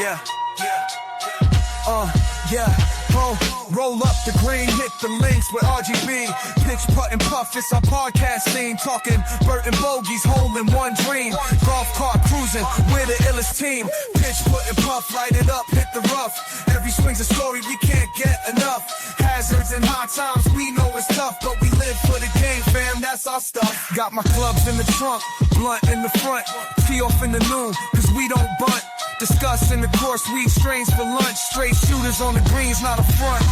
Yeah. Yeah. Roll up the green, hit the links with RGB. Pitch, putt, and puff, it's our podcast lean. Talking Burton Bogies, hole in one dream. Golf cart cruising, we're the illest team. Pitch, putt, and puff, light it up, hit the rough. Every swing's a story, we can't get enough. Hazards and hard times, we know it's tough, but we live for the game, fam, that's our stuff. Got my clubs in the trunk, blunt in the front. Tee off in the noon, cause we don't bunt. Discuss in the course, weed strains for lunch. Straight shooters on the greens, not a front.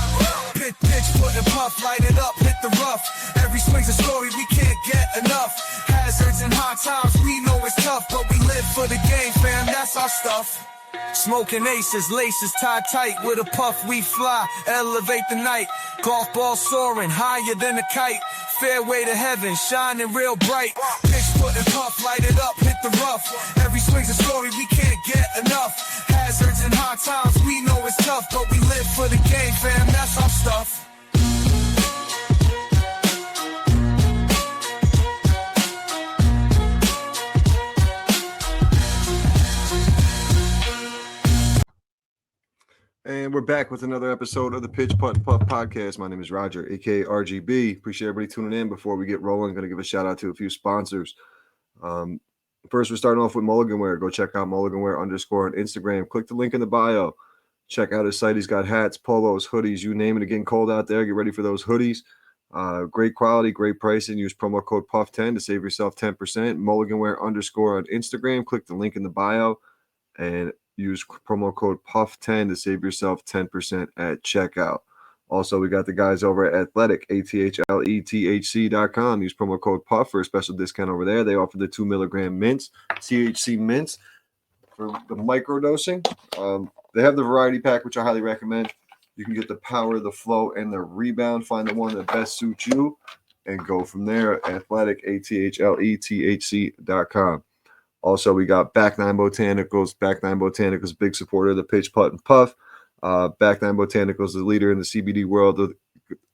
Pitch, put and puff, light it up, hit the rough. Every swing's a story, we can't get enough. Hazards and hard times, we know it's tough, but we live for the game, fam, that's our stuff. Smoking aces, laces tied tight. With a puff we fly, elevate the night. Golf ball soaring, higher than a kite. Fairway to heaven, shining real bright. Pitch, put and puff, light it up, hit the rough. Every swing's a story, we can't get enough. Hazards and hard times, we know it's tough, but we live for the game, fam, that's our stuff. And we're back with another episode of the Pitch, Putt, and Puff podcast. My name is Roger, aka RGB. Appreciate everybody tuning in. Before we get rolling, I'm going to give a shout out to a few sponsors. First, we're starting off with Mulligan Wear. Go check out Mulligan Wear _ on Instagram. Click the link in the bio. Check out his site. He's got hats, polos, hoodies, you name it. It's getting cold out there. Get ready for those hoodies. Great quality, great pricing. Use promo code PUFF10 to save yourself 10%. Mulligan Wear _ on Instagram. Click the link in the bio and use promo code PUFF10 to save yourself 10% at checkout. Also, we got the guys over at Athletic, ATHLETHC.com. Use promo code PUFF for a special discount over there. They offer the 2 milligram mints, THC mints for the microdosing. They have the variety pack, which I highly recommend. You can get the power, the flow, and the rebound. Find the one that best suits you and go from there. Athletic, ATHLETHC.com. Also, we got Back Nine Botanicals. Back Nine Botanicals, big supporter of the Pitch, Putt, and Puff. Back Nine Botanicals is the leader in the CBD world,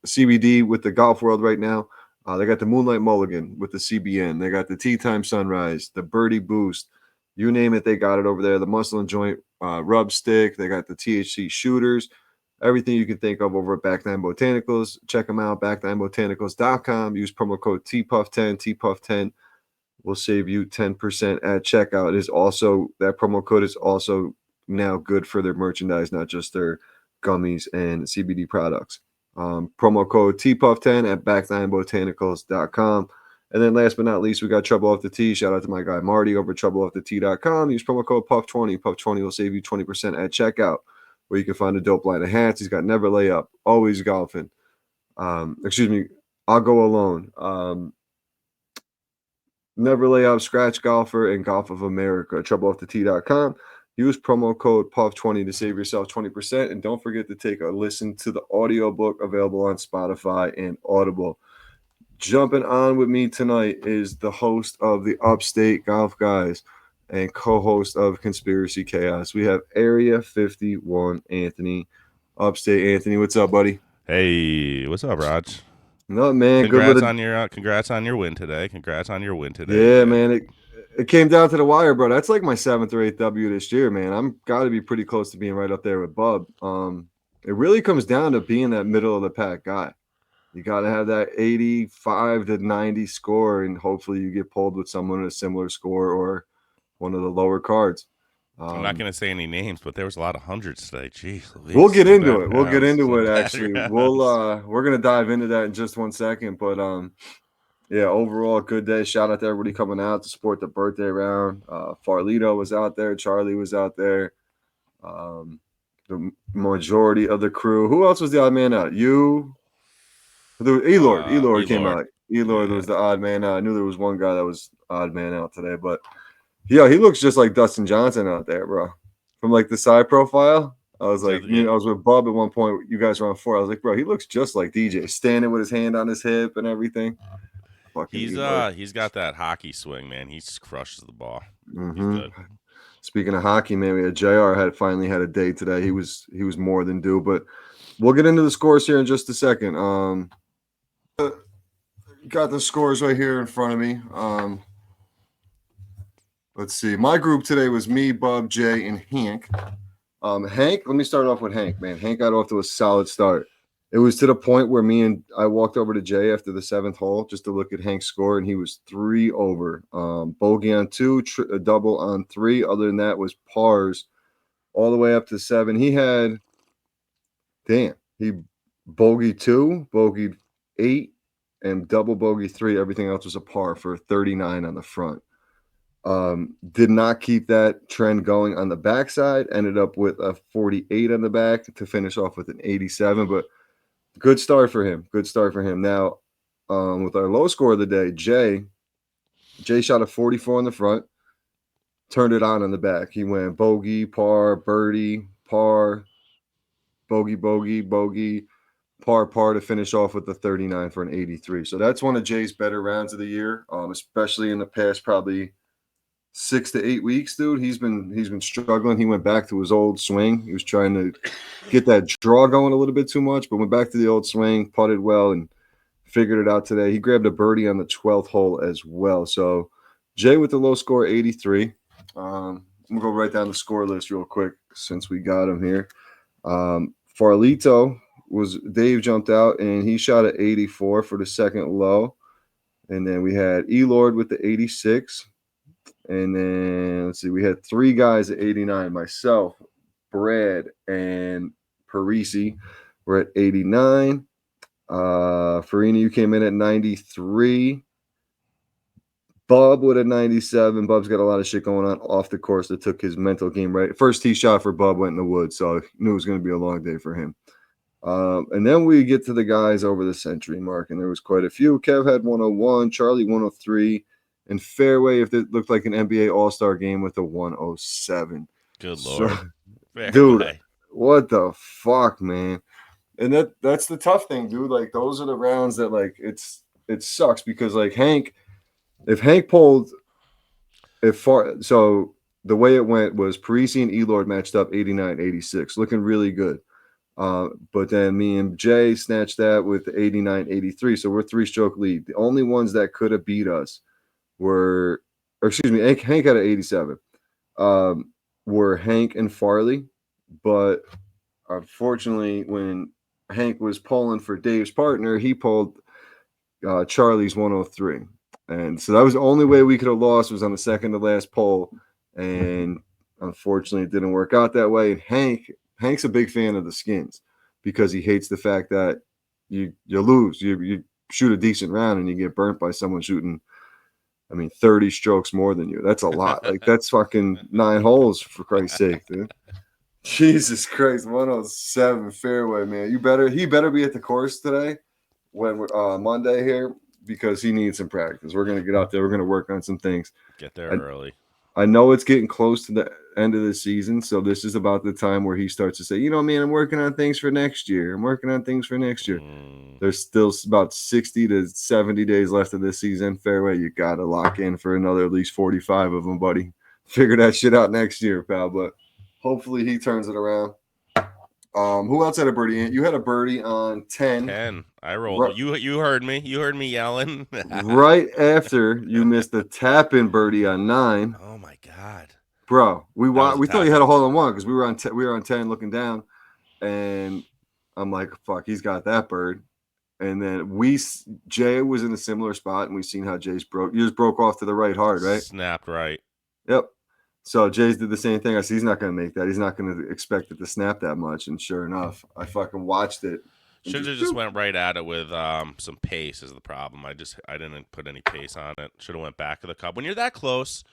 CBD with the golf world right now. They got the Moonlight Mulligan with the CBN. They got the Tea Time Sunrise, the Birdie Boost. You name it, they got it over there. The Muscle and Joint Rub Stick. They got the THC Shooters. Everything you can think of over at Back Nine Botanicals. Check them out, back9botanicals.com. Use promo code TPUFF10, TPUFF10. Will save you 10% at checkout. It is also, that promo code is also now good for their merchandise, not just their gummies and CBD products. Promo code TPUFF10 at back9botanicals.com. And then last but not least, we got Trouble Off the Tee. Shout out to my guy Marty over at troubleoffthetee.com. Use promo code PUFF20. PUFF20 will save you 20% at checkout, where you can find a dope line of hats. He's got Never Lay Up, Always Golfing. I'll Go Alone. Never Lay Up, Scratch Golfer, and Golf of America. TroubleOffTheTee.com. Use promo code PUFF20 to save yourself 20%. And don't forget to take a listen to the audiobook available on Spotify and Audible. Jumping on with me tonight is the host of the Upstate Golf Guys and co-host of Conspiracy Chaos. We have Area 51 Anthony. Upstate Anthony, what's up, buddy? Hey, what's up, Raj? No, man. Congrats on your win today. Yeah, man. It came down to the wire, bro. That's like my 7th or 8th W this year, man. I'm got to be pretty close to being right up there with Bub. It really comes down to being that middle of the pack guy. You got to have that 85 to 90 score, and hopefully you get pulled with someone at a similar score or one of the lower cards. I'm not going to say any names, but there was a lot of hundreds today. Jeez, we'll get into it. We'll get into it. Actually, we're going to dive into that in just one second. But yeah, overall, good day. Shout out to everybody coming out to support the birthday round. Farlito was out there. Charlie was out there. The majority of the crew. Who else was the odd man out? You. Elord. Elord came out. Elord was the odd man out. I knew there was one guy that was odd man out today, but. Yeah, he looks just like Dustin Johnson out there, bro. From like the side profile, I was like, I was with Bub at one point. You guys were on 4. I was like, bro, he looks just like DJ, standing with his hand on his hip and everything. He's got that hockey swing, man. He crushes the ball. Mm-hmm. He's good. Speaking of hockey, man, we had JR finally had a day today. He was more than due, but we'll get into the scores here in just a second. Got the scores right here in front of me. Let's see. My group today was me, Bub, Jay, and Hank. Hank, let me start off with Hank, man. Hank got off to a solid start. It was to the point where I walked over to Jay after the 7th hole just to look at Hank's score, and he was 3 over. Bogey on 2, a double on 3. Other than that was pars all the way up to 7. He bogeyed 2, bogeyed 8, and double bogey 3. Everything else was a par for 39 on the front. Did not keep that trend going on the backside. Ended up with a 48 on the back to finish off with an 87. But good start for him. Good start for him. Now, with our low score of the day, Jay shot a 44 on the front, turned it on the back. He went bogey, par, birdie, par, bogey, bogey, bogey, par to finish off with the 39 for an 83. So that's one of Jay's better rounds of the year, especially in the past probably 6 to 8 weeks, dude. He's been struggling. He went back to his old swing. He was trying to get that draw going a little bit too much, but went back to the old swing, putted well, and figured it out today. He grabbed a birdie on the 12th hole as well. So Jay with the low score, 83. I'm gonna go right down the score list real quick since we got him here. Farlito Dave jumped out and he shot at 84 for the second low, and then we had Elord with the 86. And then, let's see, we had 3 guys at 89. Myself, Brad, and Parisi were at 89. Farina, you came in at 93. Bub with a 97. Bub's got a lot of shit going on off the course that took his mental game right. First tee shot for Bub went in the woods, so I knew it was going to be a long day for him. And then we get to the guys over the century mark, and there was quite a few. Kev had 101, Charlie 103. And fairway, if it looked like an NBA All-Star game, with a 107. Good Lord. So, dude, what the fuck, man? And that's the tough thing, dude. Like, those are the rounds that, like, it sucks because, like, if Hank pulled, so the way it went was Parisi and Elord matched up 89-86, looking really good. But then me and Jay snatched that with 89-83, so we're 3-stroke lead. The only ones that could have beat us Hank had an 87, were Hank and Farley, but unfortunately when Hank was pulling for Dave's partner, he pulled Charlie's 103, and so that was the only way we could have lost was on the second to last pull, and unfortunately it didn't work out that way. And Hank's a big fan of the skins because he hates the fact that you lose, you shoot a decent round and you get burnt by someone shooting 30 strokes more than you. That's a lot. Like, that's fucking 9 holes, for Christ's sake, dude. Jesus Christ, 107 fairway, man. He better be at the course today when we're Monday here, because he needs some practice. We're going to get out there. We're going to work on some things. Get there early. I know it's getting close to the end of the season, so this is about the time where he starts to say, man, I'm working on things for next year. There's still about 60 to 70 days left of this season. Fairway, you got to lock in for another at least 45 of them, buddy. Figure that shit out next year, pal, but hopefully he turns it around. Who else had a birdie? You had a birdie on 10. 10. I rolled. Right. You heard me. You heard me yelling. Right after you missed the tap-in birdie on 9. Oh my god, bro! We thought you had a hole in one because we were on 10 looking down, and I'm like, fuck, he's got that bird. And then Jay was in a similar spot, and we seen how Jay's yours broke off to the right hard, right? Snapped right. Yep. So Jay's did the same thing. I said, he's not going to make that. He's not going to expect it to snap that much. And sure enough, I fucking watched it. Should have just went right at it with some pace is the problem. I didn't put any pace on it. Should have went back of the cup. When you're that close,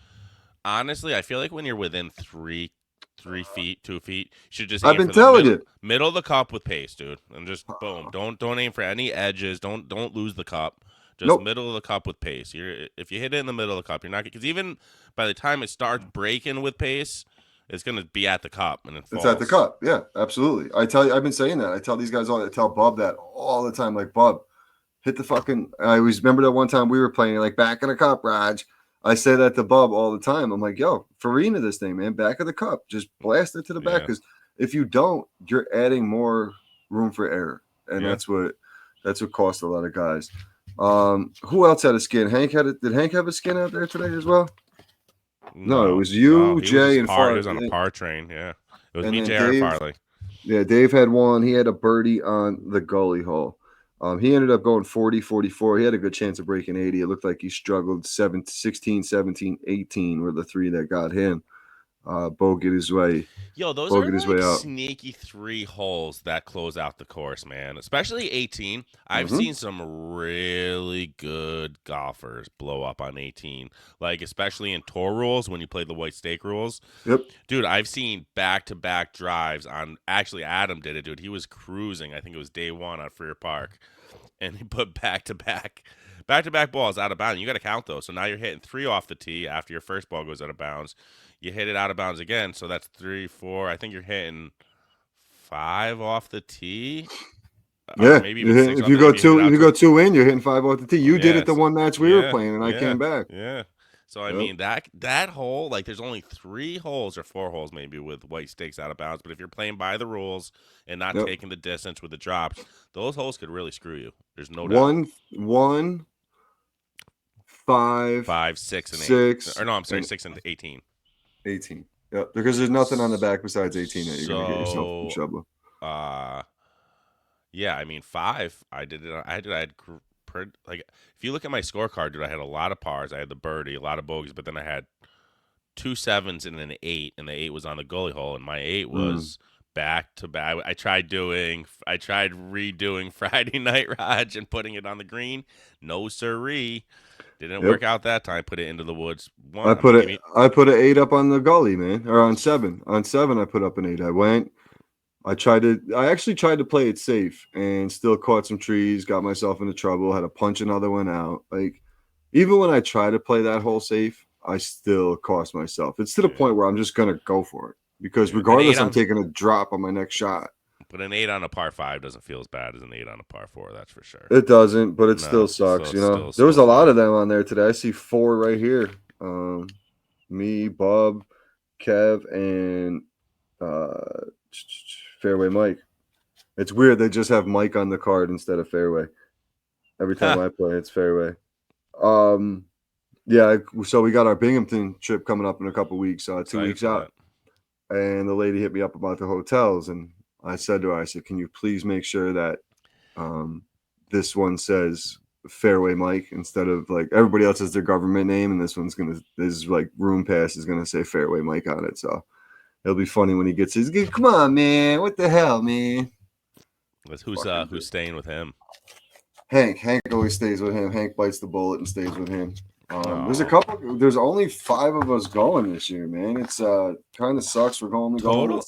honestly, I feel like when you're within 3 feet, 2 feet, you should just I've been telling you. Middle of the cup with pace, dude. And just boom. Don't aim for any edges. Don't lose the cup. Just middle of the cup with pace. If you hit it in the middle of the cup, you're not, because even by the time it starts breaking with pace, it's gonna be at the cup and it falls. It's at the cup, yeah, absolutely. I tell you, I've been saying that. I tell these guys I tell Bub that all the time. Like, Bub, hit the fucking. I always remember that one time we were playing like back in the cup, Raj. I say that to Bub all the time. I'm like, yo, Farina this thing, man, back of the cup, just blast it to the back, because if you don't, you're adding more room for error, and that's what cost a lot of guys. Who else had a skin? Did Hank have a skin out there today as well? No, it was you, Jay, and Far. Far. He was on a par train, yeah. It was And me, then J.R. Farley. Yeah, Dave had one. He had a birdie on the gully hole. He ended up going 40, 44. He had a good chance of breaking 80. It looked like he struggled 16, 17, 18 were the three that got him. Bogeyed his way. Yo, those are Bogeyed his like way out. sneaky 3 holes that close out the course, man. Especially 18. I've Mhm. seen some really good golfers blow up on 18. Like, especially in tour rules when you play the white stake rules. Yep. Dude, I've seen back-to-back drives on. Actually, Adam did it, dude. He was cruising. I think it was day 1 on Frear Park, and he put back-to-back balls out of bounds. You got to count those. So now you're hitting 3 off the tee after your first ball goes out of bounds. You hit it out of bounds again, so that's 3, 4. I think you're hitting 5 off the tee. Yeah, maybe even 6. if you go two, if you go 2 in, you're hitting 5 off the tee. You did it the Yes. one match we were playing, and I came back. Yeah. So I Yep. mean that hole, like there's only 3 holes or 4 holes maybe with white stakes out of bounds. But if you're playing by the rules and not Yep. taking the distance with the drops, those holes could really screw you. There's no doubt. 1, 5, 6, and 6, 8. Or no, I'm sorry, and 6 and 18. 18. Yep, because there's nothing on the back besides 18 that you're gonna get yourself in trouble. Yeah, I mean 5. I did it. Like if you look at my scorecard, dude, I had a lot of pars. I had the birdie, a lot of bogeys, but then I had 2 7s and an 8, and the 8 was on the gully hole, and my 8 was back to back. I tried redoing Friday Night Raj and putting it on the green. No siree. Didn't work out that time. Put it into the woods. I put an 8 up on the gully, man, or on 7. On 7, I put up an 8. I actually tried to play it safe and still caught some trees, got myself into trouble, had to punch another one out. Like, even when I try to play that hole safe, I still cost myself. It's to the point where I'm just going to go for it because regardless, I'm taking a drop on my next shot. But an 8 on a par 5 doesn't feel as bad as an 8 on a par 4, that's for sure. It doesn't, but it still sucks, There was a lot of them on there today. I see 4 right here. Me, Bob, Kev, and Fairway Mike. It's weird. They just have Mike on the card instead of Fairway. Every time I play, it's Fairway. Yeah, so we got our Binghamton trip coming up in a couple weeks, 2 weeks out. And the lady hit me up about the hotels, and I said to her, I said, can you please make sure that this one says Fairway Mike instead of like everybody else has their government name, and this like room pass is gonna say Fairway Mike on it. So it'll be funny when he gets his. Come on, man! What the hell, man? Who's staying with him? Hank always stays with him. Hank bites the bullet and stays with him. There's only 5 of us going this year, man. It's kind of sucks. We're going total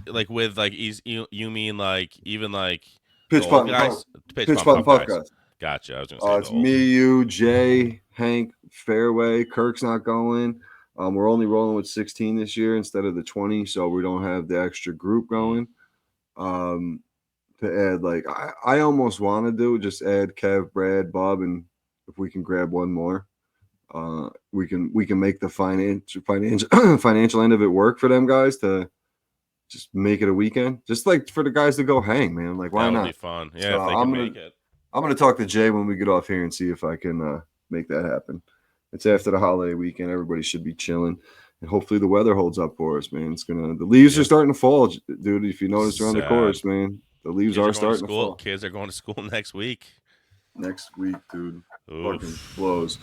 like with like you mean like even like pitch putt guys, pitch putt putt guys. Gotcha. I was gonna say it's me, you, Jay, Hank, Fairway. Kirk's not going. We're only rolling with 16 this year instead of the 20, so we don't have the extra group going. To add, like I almost want to do just add Kev, Brad, Bob, and if we can grab one more, we can make the financial end of it work for them guys to just make it a weekend, just like for the guys to go hang, man. Like why not? That'll be fun. Yeah, so if they can make it. I'm gonna talk to Jay when we get off here and see if I can make that happen. It's after the holiday weekend. Everybody should be chilling. And hopefully the weather holds up for us, man. The leaves are starting to fall, dude. If you notice around the course, man, the leaves are starting to fall. Kids are going to school next week. Next week, dude. Fucking blows.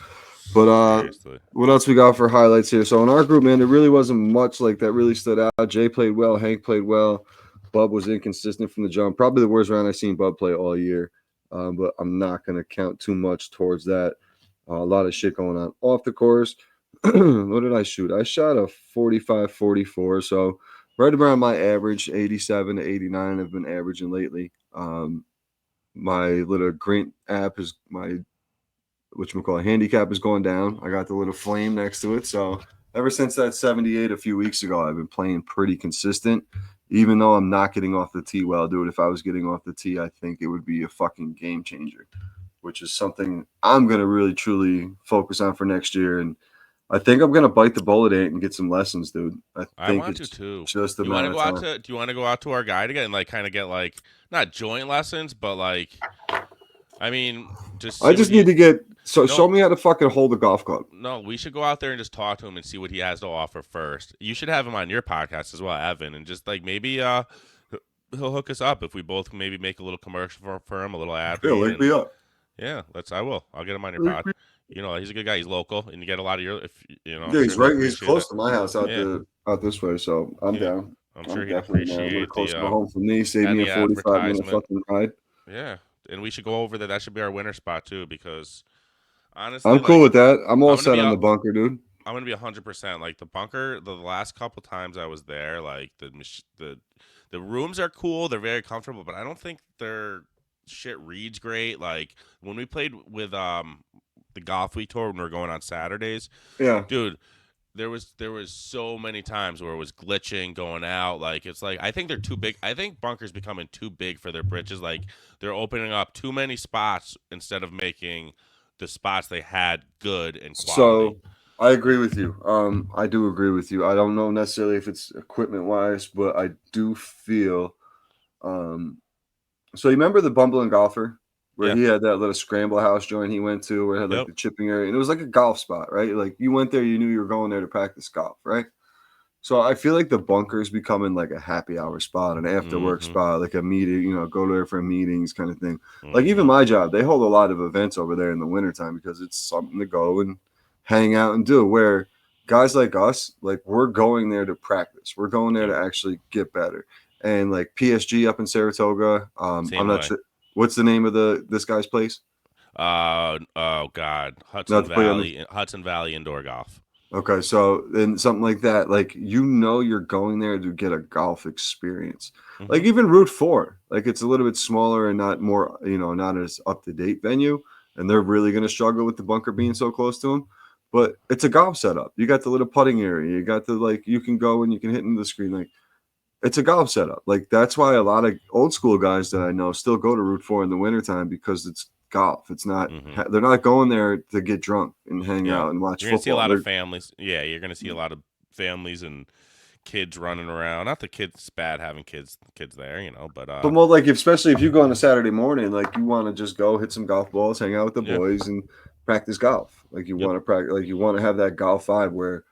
But what else we got for highlights here? So in our group, man, there really wasn't much like that really stood out. Jay played well. Hank played well. Bub was inconsistent from the jump. Probably the worst round I've seen Bub play all year. But I'm not going to count too much towards that. A lot of shit going on off the course. What did I shoot? I shot a 45-44, so right around my average, 87 to 89 I've been averaging lately. My little green app is handicap is going down. I got the little flame next to it, so ever since that 78 a few weeks ago, I've been playing pretty consistent, even though I'm not getting off the tee well, dude. If I was getting off the tee, I think it would be a fucking game changer, which is something I'm going to really, truly focus on for next year. And I think I'm going to bite the bullet and get some lessons, dude. I want to too. Just do you want to go out to our guy again and like kind of get like not joint lessons, but like I mean, I just need to get So show me how to fucking hold a golf club. No, we should go out there and just talk to him and see what he has to offer first. You should have him on your podcast as well, Evan, and just like maybe he'll hook us up if we both maybe make a little commercial for him, a little ad. Yeah, link me up. Yeah, I will. I'll get him on your pod. He's a good guy. He's local, and you get a lot of your. Yeah, he's right. He's close to my house out this way, so I'm down. I'm sure he'd definitely appreciate close to home from me. Save me a 45-minute fucking ride. Yeah, and we should go over that. That should be our winter spot too, because honestly, I'm cool with that. I'm all set on the bunker, dude. I'm gonna be 100%. Like the bunker, the last couple times I was there, like the rooms are cool. They're very comfortable, but I don't think their shit reads great. Like when we played with the Golf Week tour when we were going on Saturdays, yeah, dude. There was so many times where it was glitching, going out. Like it's like I think they're too big. I think bunker's becoming too big for their britches. Like they're opening up too many spots instead of making the spots they had good and quality. So I agree with you. I do agree with you. I don't know necessarily if it's equipment wise, but I do feel. So you remember the Bumbling Golfer? Where he had that little scramble house joint he went to where it had like the chipping area. And it was like a golf spot, right? Like you went there, you knew you were going there to practice golf, right? So I feel like the bunker is becoming like a happy hour spot, an after work spot, like a meeting, go there for meetings kind of thing. Like even my job, they hold a lot of events over there in the wintertime because it's something to go and hang out and do. Where guys like us, like we're going there to practice. We're going there to actually get better. And like PSG up in Saratoga, I'm not sure. What's the name of this guy's place? Oh God, Hudson Valley Indoor Golf. Okay, so then something like that, like you're going there to get a golf experience. Like even Route 4, like it's a little bit smaller and not as up to date venue, and they're really going to struggle with the bunker being so close to them. But it's a golf setup. You got the little putting area. You got you can go and you can hit into the screen like. It's a golf setup. Like that's why a lot of old school guys that I know still go to Route 4 in the wintertime because it's golf. It's not they're not going there to get drunk and hang out and watch football. You're gonna see a lot of families. Yeah, you're gonna see a lot of families and kids running around. Not the kids. It's bad having kids there, but more like especially if you go on a Saturday morning, like you want to just go hit some golf balls, hang out with the boys, and practice golf. Like you want to practice. Like you want to have that golf vibe where,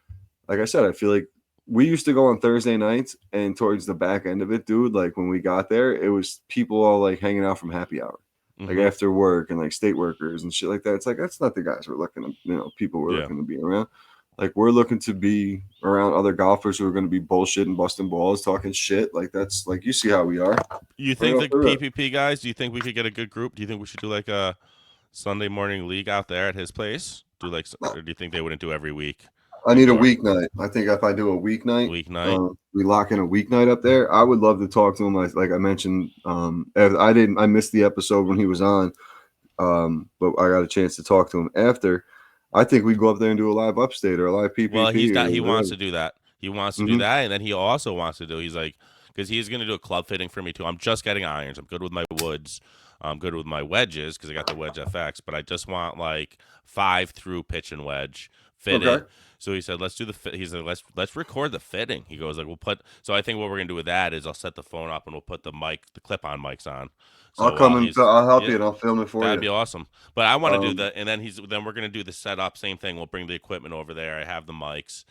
like I said, I feel like. We used to go on Thursday nights, and towards the back end of it, dude, like when we got there, it was people all like hanging out from happy hour, like after work and like state workers and shit like that. It's like, that's not the guys we're looking to, people we're looking to be around. Like we're looking to be around other golfers who are going to be bullshitting, busting balls, talking shit. Like that's like, you see how we are. You think the PPP guys, do you think we could get a good group? Do you think we should do like a Sunday morning league out there at his place? Or do you think they wouldn't do every week? I need a weeknight. I think if I do a weeknight, we lock in a weeknight up there. I would love to talk to him. Like I mentioned, I missed the episode when he was on, but I got a chance to talk to him after. I think we'd go up there and do a live Upstate or a live PPP. Well, he wants to do that. He wants to do that, and then he also wants to do. He's like, because he's going to do a club fitting for me too. I'm just getting irons. I'm good with my woods. I'm good with my wedges because I got the Wedge FX, but I just want like 5 through pitch and wedge fitting. Okay. So he said, let's do the fit. He's like, let's record the fitting. He goes like, so I think what we're gonna do with that is I'll set the phone up and we'll put the clip-on mics on. So I'll come and I'll help you and I'll film it for you. That'd be awesome. But I want to do that, and then we're gonna do the setup. Same thing. We'll bring the equipment over there. I have the mics,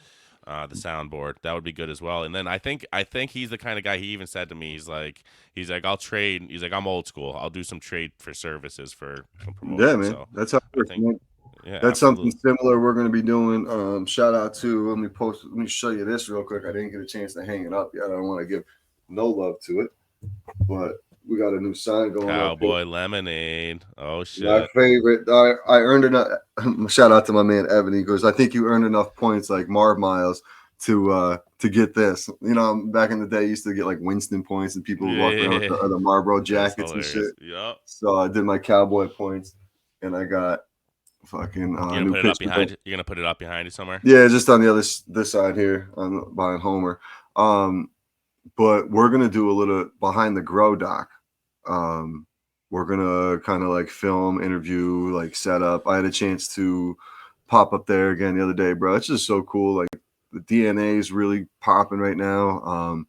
the soundboard. That would be good as well. And then I think he's the kind of guy. He even said to me, he's like, I'll trade. He's like, I'm old school. I'll do some trade for services for some promotion. Yeah, man. So that's how I think. Yeah, that's absolutely. Something similar we're going to be doing. Shout out to let me show you this real quick. I didn't get a chance to hang it up yet. I don't want to give no love to it, but we got a new sign going. Cowboy Lemonade. Oh shit! My favorite. I earned enough. Shout out to my man Evan. He goes, I think you earned enough points like Marv Miles to get this. Back in the day, I used to get like Winston points, and people would walk around with the Marlboro jackets and shit. Yep. So I did my cowboy points, and I got. Fucking you're gonna put it up behind you somewhere. Yeah, just on the other this side here, behind Homer. But we're gonna do a little behind the grow doc. We're gonna kind of like film, interview, like set up. I had a chance to pop up there again the other day, bro. It's just so cool. Like the DNA is really popping right now.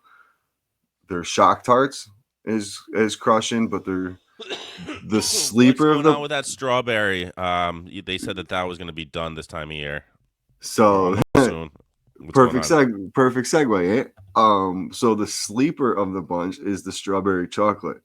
Their shock tarts is crushing, but they're The sleeper What's of going on the with that strawberry? They said that was going to be done this time of year, or so almost soon. What's going on? perfect segue. So the sleeper of the bunch is the strawberry chocolate.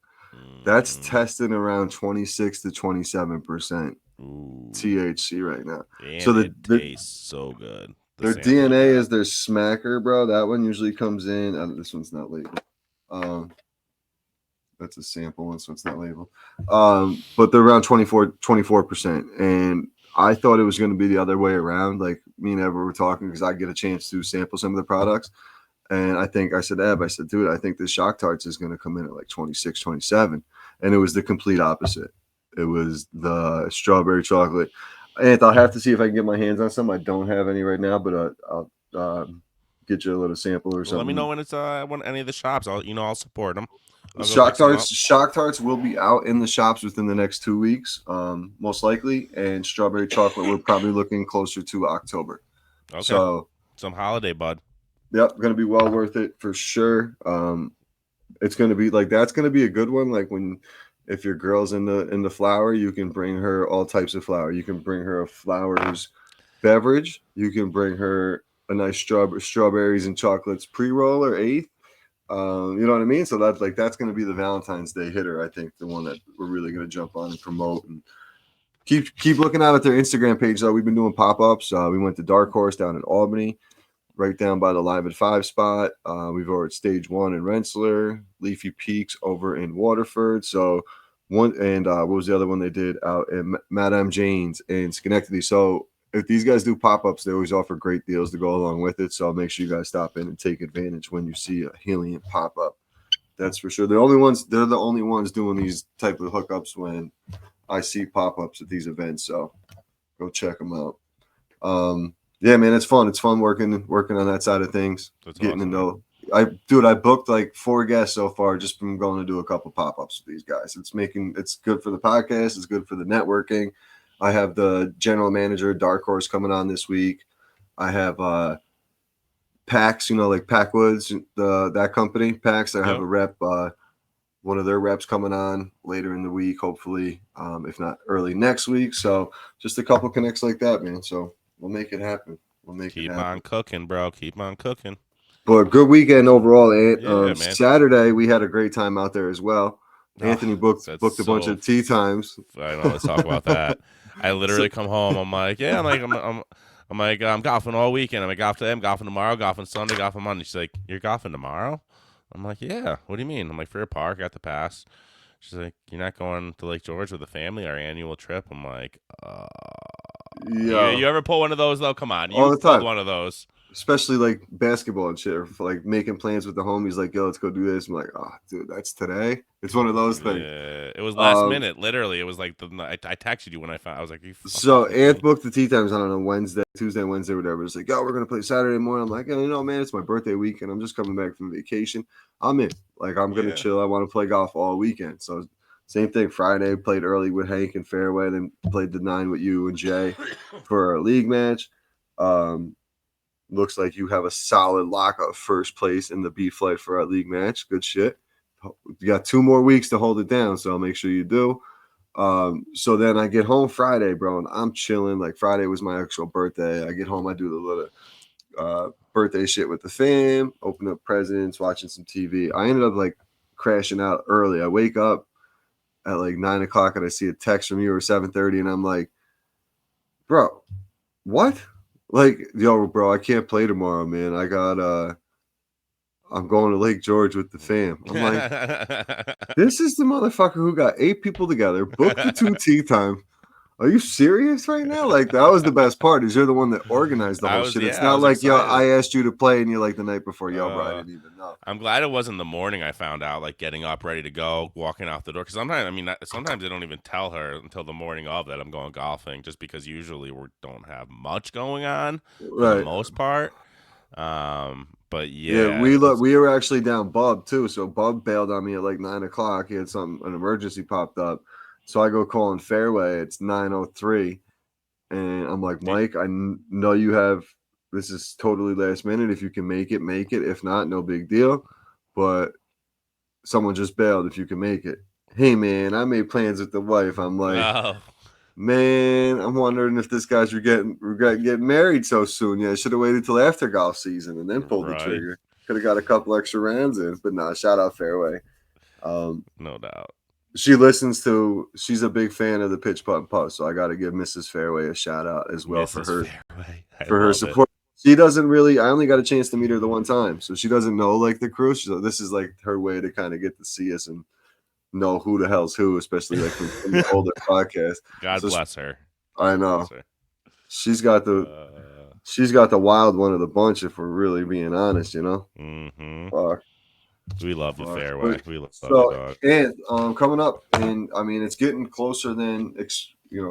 That's testing around 26 to 27% Ooh, THC right now. So and it tastes so good. The their sample DNA you got. is their smacker, bro. That one usually comes in. This one's not labeled. That's a sample one, so it's not labeled. But they're around 24%. And I thought it was going to be the other way around. Like me and Ever were talking because I get a chance to sample some of the products. And I said, dude, I think the Shock Tarts is going to come in at like 26, 27. And it was the complete opposite. It was the strawberry chocolate. And I'll have to see if I can get my hands on some. I don't have any right now, but I'll get you a little sample or something. Let me know when it's any of the shops. I'll support them. Shock Tarts will be out in the shops within the next 2 weeks, most likely. And strawberry chocolate, we're probably looking closer to October. Okay. So some holiday bud. Yep, going to be well worth it for sure. It's going to be like that's going to be a good one. Like if your girl's in the flower, you can bring her all types of flour. You can bring her a flowers beverage. You can bring her a nice strawberries and chocolates pre-roll or eighth. You know what I mean? So that's going to be the Valentine's Day hitter. I think the one that we're really going to jump on and promote and keep looking out at their Instagram page. Though we've been doing pop-ups. We went to Dark Horse down in Albany, right down by the Live at 5 spot. We've over at Stage 1 in Rensselaer, Leafy Peaks over in Waterford. So what was the other one they did out at Madame Jane's in Schenectady? So if these guys do pop-ups, they always offer great deals to go along with it. So make sure you guys stop in and take advantage when you see a Helium pop-up. That's for sure. They're the only ones doing these type of hookups when I see pop-ups at these events. So go check them out. Yeah, man, it's fun. It's fun working on that side of things. That's getting awesome, to know. I booked like 4 guests so far just from going to do a couple pop-ups with these guys. It's good for the podcast. It's good for the networking. I have the general manager of Dark Horse coming on this week. I have PAX, like Packwoods, that company, PAX. I have a rep, one of their reps coming on later in the week, hopefully, if not early next week. So just a couple connects like that, man. So we'll make it happen. Keep on cooking, bro. Keep on cooking. But good weekend overall, and man. Saturday we had a great time out there as well. Anthony booked a bunch of tee times. I know. Let's talk about that. I literally come home. I'm like, yeah. I'm golfing all weekend. I'm golfing tomorrow, golfing Sunday, golfing Monday. She's like, you're golfing tomorrow? I'm like, yeah. What do you mean? I'm like, Frear Park, got the pass. She's like, you're not going to Lake George with the family, our annual trip? I'm like, yeah. You ever pull one of those though? Come on, you pulled one of those. Especially like basketball and shit, or like making plans with the homies, like, yo, let's go do this. I'm like, oh, dude, that's today. It's one of those things. Yeah, it was last minute. Literally, it was like I texted you when I found. I was like, so Anth booked the tee times. I don't know, Tuesday, Wednesday, whatever. It's like, yo, we're gonna play Saturday morning. I'm like, man, it's my birthday weekend. I'm just coming back from vacation. I'm in. Like, I'm gonna chill. I want to play golf all weekend. So same thing. Friday, played early with Hank and Fairway, then played the 9 with you and Jay for a league match. Looks like you have a solid lock of first place in the B flight for our league match. Good shit. You got 2 more weeks to hold it down, so I'll make sure you do. So then I get home Friday, bro, and I'm chilling. Like, Friday was my actual birthday. I get home, I do the little birthday shit with the fam, open up presents, watching some TV. I ended up like crashing out early. I wake up at like 9 o'clock and I see a text from you or 7:30, and I'm like, bro, what? Like, yo, bro, I can't play tomorrow, man. I'm going to Lake George with the fam. I'm like, this is the motherfucker who got 8 people together, booked the 2 tee time. Are you serious right now? Like, that was the best part, is you're the one that organized the whole shit. It's not like, excited. Yo, I asked you to play and you're like the night before, yo, bro, I didn't even know. I'm glad it wasn't the morning I found out, like getting up, ready to go, walking out the door. Because sometimes I don't even tell her until the morning of that I'm going golfing, just because usually we don't have much going on for the most part. But yeah, we were actually down Bub too. So Bub bailed on me at like 9 o'clock. He had an emergency popped up. So I go calling Fairway. It's 9:03, and I'm like, Mike, I know you have. This is totally last minute. If you can make it, make it. If not, no big deal. But someone just bailed. If you can make it, hey man, I made plans with the wife. I'm like, Oh, man, I'm wondering if this guy's regret getting married so soon. Yeah, I should have waited till after golf season and then pulled the right. trigger. Could have got a couple extra rounds in, but nah, shout out Fairway. No doubt. She's a big fan of the pitch putt and putt, so I got to give Mrs. Fairway a shout out as well Mrs. Fairway. I for her love it. support. She doesn't really. I only got a chance to meet her the one time, so she doesn't know like the crew. So this is like her way to kind of get to see us and know who the hell's who, especially like from the older podcast. God So bless her. I God know bless her. she's got the wild one of the bunch. If we're really being honest, you know. Mm-hmm. Fuck. We love you, Fuck. Fairway. We love you, So dog. and coming up, and I mean it's getting closer than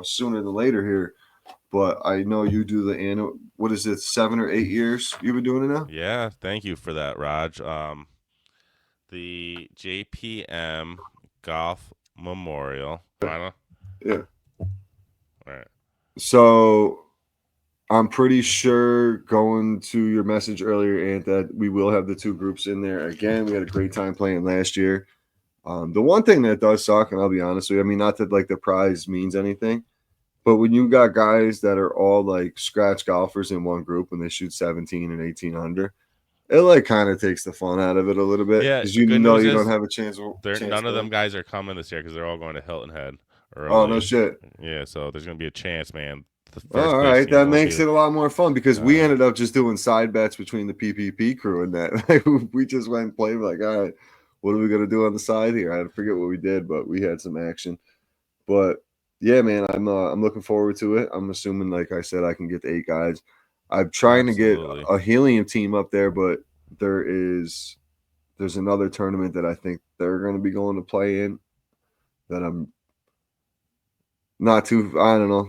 sooner than later here. But I know you do the annual. What is it? 7 or 8 years you've been doing it now? Yeah, thank you for that, Raj. The JPM Golf Memorial. Yeah. All right. So I'm pretty sure going to your message earlier, Ant, that we will have the two groups in there again. We had a great time playing last year. The one thing that does suck, and I'll be honest with you, I mean, not that like the prize means anything, but when you got guys that are all like scratch golfers in one group and they shoot 17 and 18 under, it like kind of takes the fun out of it a little bit Yeah, because the good news you is don't have a chance. none of them guys are coming this year because they're all going to Hilton Head Oh, no early. shit. Yeah, so there's gonna be a chance, man. The first All place right, team that will makes be- it a lot more fun because we ended up just doing side bets between the PPP crew and that. We just went and played like, all right, what are we gonna do on the side here? I forget what we did, but we had some action. But yeah, man, I'm looking forward to it. I'm assuming, like I said, I can get the 8 guys. I'm trying to get Absolutely. a helium team up there, but there's another tournament that I think they're going to be going to play in that I'm not too. I don't know.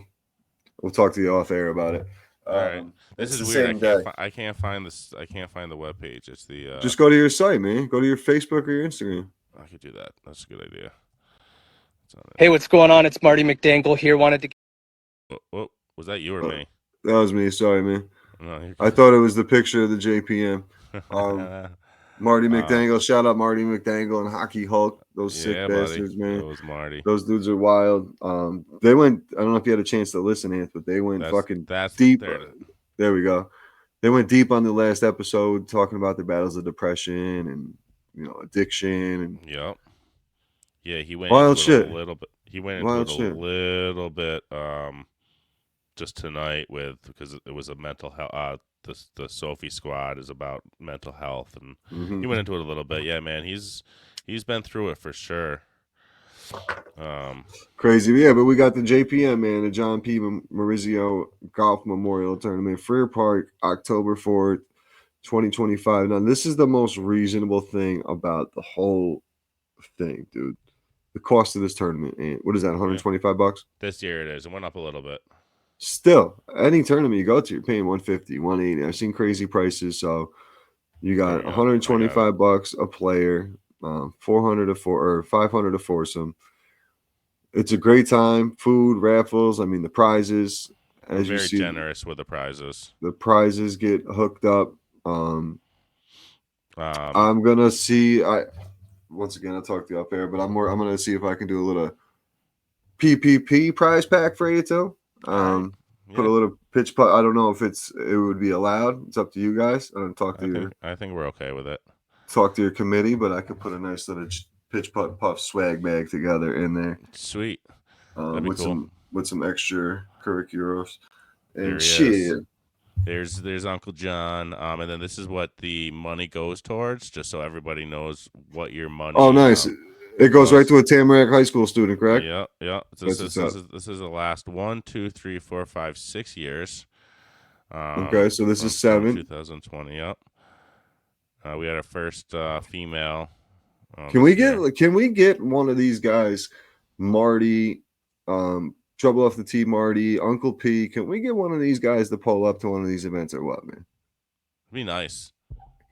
We'll talk to you off air about it. All right. This It's is the weird. same day. I can't find this. I can't find the webpage. It's the. Just go to your site, man. Go to your Facebook or your Instagram. I could do that. That's a good idea. Hey, what's going on? It's Marty McDangle here. Wanted to. Oh, was that you or me? That was me. Sorry, man. No, you're I thought it was the picture of the JPM. Marty Wow. McDangle. Shout out Marty McDangle and Hockey Hulk. Those sick yeah, bastards, buddy. man. That was Marty. Those dudes are wild. They went. I don't know if you had a chance to listen, Ant, but they went That's deep. there we go. They went deep on the last episode, talking about their battles of depression and addiction and Yep. Yeah, he went wild into shit. it a little bit. He went Wild into it shit. a little bit just tonight because it was a mental health. The Sophie squad is about mental health, and he went into it a little bit. Yeah, man, he's been through it for sure. Crazy, yeah. But we got the JPM, man, the John P. Maurizio Golf Memorial Tournament, Frear Park, October 4th, 2025. Now, this is the most reasonable thing about the whole thing, dude. The cost of this tournament, and what is that? $125? This year it is. It went up a little bit. Still, any tournament you go to, you're paying $150, $180. I've seen crazy prices. So you got $125 a player, $400 or $500 a foursome. It's a great time. Food, raffles. I mean, the prizes. As We're you very see, generous with the prizes. the prizes get hooked up. I'm gonna see. Once again, I'll talk to you up there, but I'm gonna see if I can do a little PPP prize pack for you too. Put a little pitch putt. I don't know if it would be allowed. It's up to you guys. I don't talk to I think we're okay with it. Talk to your committee, but I could put a nice little pitch putt puff swag bag together in there. Sweet. That'd be with cool. some extra curriculums and There he shit. is. There's Uncle John. And then this is what the money goes towards, just so everybody knows what your money. Oh, nice. It goes right to a Tamarack High School student, correct? Yeah. This is the last 1, 2, 3, 4, 5, 6 years. Okay, so this is 7. 2020. Yep. We had our first female. Can we get one of these guys, Marty, Trouble Off the Tee, Marty, Uncle P? Can we get one of these guys to pull up to one of these events or what, man? It'd be nice.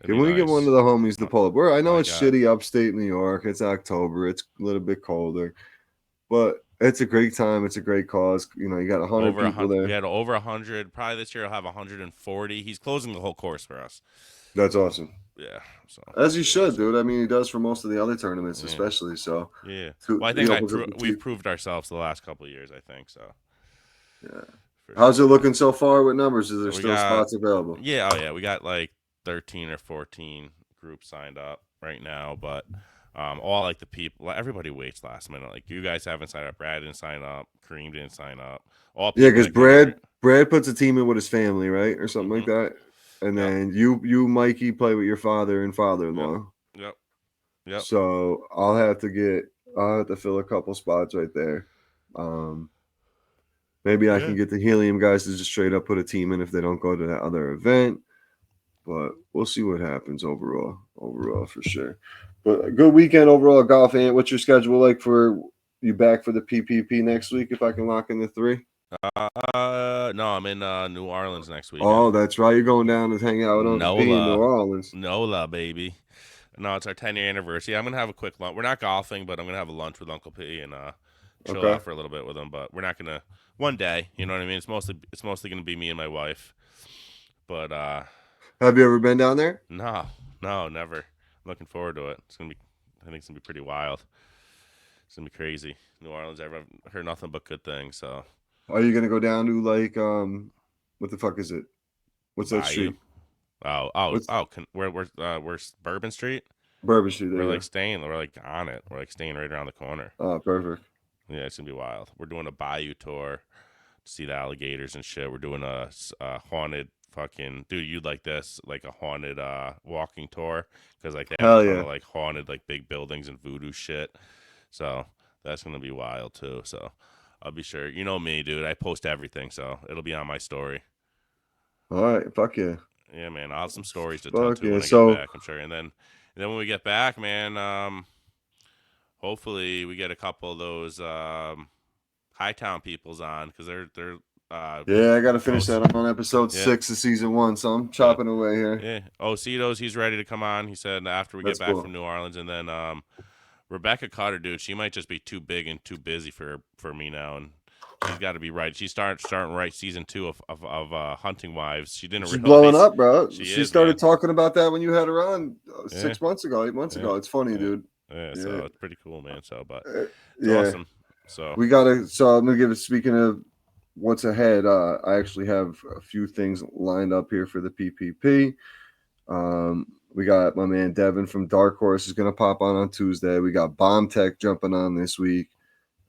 Can we get one of the homies to pull up? I know it's God. shitty upstate New York. It's October. It's a little bit colder. But It's a great time. It's a great cause. You know, you got 100 people there. We had over 100. Probably this year I'll have 140. He's closing the whole course for us. That's awesome. Yeah. So as you should, dude. I mean, he does for most of the other tournaments, Yeah. especially. So yeah. to, Well, I think we've proved ourselves the last couple of years. I think so. Yeah. How's it looking so far with numbers? Is there We still spots available? Yeah. Oh yeah. We got like 13 or 14 groups signed up right now, but all like the people, everybody waits last minute. Like you guys haven't signed up. Brad didn't sign up. Kareem didn't sign up. All Yeah, people because that come Brad puts a team in with his family, right, or something like that, and then you Mikey play with your father and father-in-law. Yep. So I'll have to fill a couple spots right there. Maybe I can get the Helium guys to just straight up put a team in if they don't go to that other event. But we'll see what happens overall for sure. But a good weekend overall golf. Ant, what's your schedule like for you back for the PPP next week? If I can lock in the 3. No, I'm in New Orleans next week. Oh, that's right. You're going down to hang out with Uncle P in New Orleans. NOLA, baby. No, it's our 10-year anniversary. I'm gonna have a quick lunch. We're not golfing, but I'm gonna have a lunch with Uncle P and chill out for a little bit with him. But we're not gonna one day. You know what I mean? It's mostly gonna be me and my wife. But have you ever been down there? No, never. I'm looking forward to it. I think it's gonna be pretty wild. It's gonna be crazy. New Orleans. I've heard nothing but good things. So. Are you gonna go down to like what the fuck is it? What's that street? Where's Bourbon Street? Bourbon Street. We're like staying. We're like on it. We're like staying right around the corner. Oh, perfect. Yeah, it's gonna be wild. We're doing a bayou tour to see the alligators and shit. We're doing a haunted fucking dude. You'd like this, like a haunted walking tour because like they have like haunted like big buildings and voodoo shit. So that's gonna be wild too. So I'll be sure. You know me, dude. I post everything, so it'll be on my story. All right, fuck yeah. Yeah, man. I'll have some stories to tell too when I get back, I'm sure. And then when we get back, man, hopefully we get a couple of those Hightown peoples on because they're I got to finish that on episode 6 of season 1, so I'm chopping away here. Yeah. Ocitos, he's ready to come on. He said after we get back from New Orleans, and then Rebecca Cutter, dude, she might just be too big and too busy for me now, and she's got to be right. She's starting to write season 2 of Hunting Wives. She's blowing up, bro. She started talking about that when you had her on 6 months ago, 8 months ago. It's funny, dude. Yeah, so it's pretty cool, man. So, but it's awesome. So we gotta. So I'm gonna give it. Speaking of what's ahead, I actually have a few things lined up here for the PPP. We got my man Devin from Dark Horse is gonna pop on Tuesday. We got Bomb Tech jumping on this week.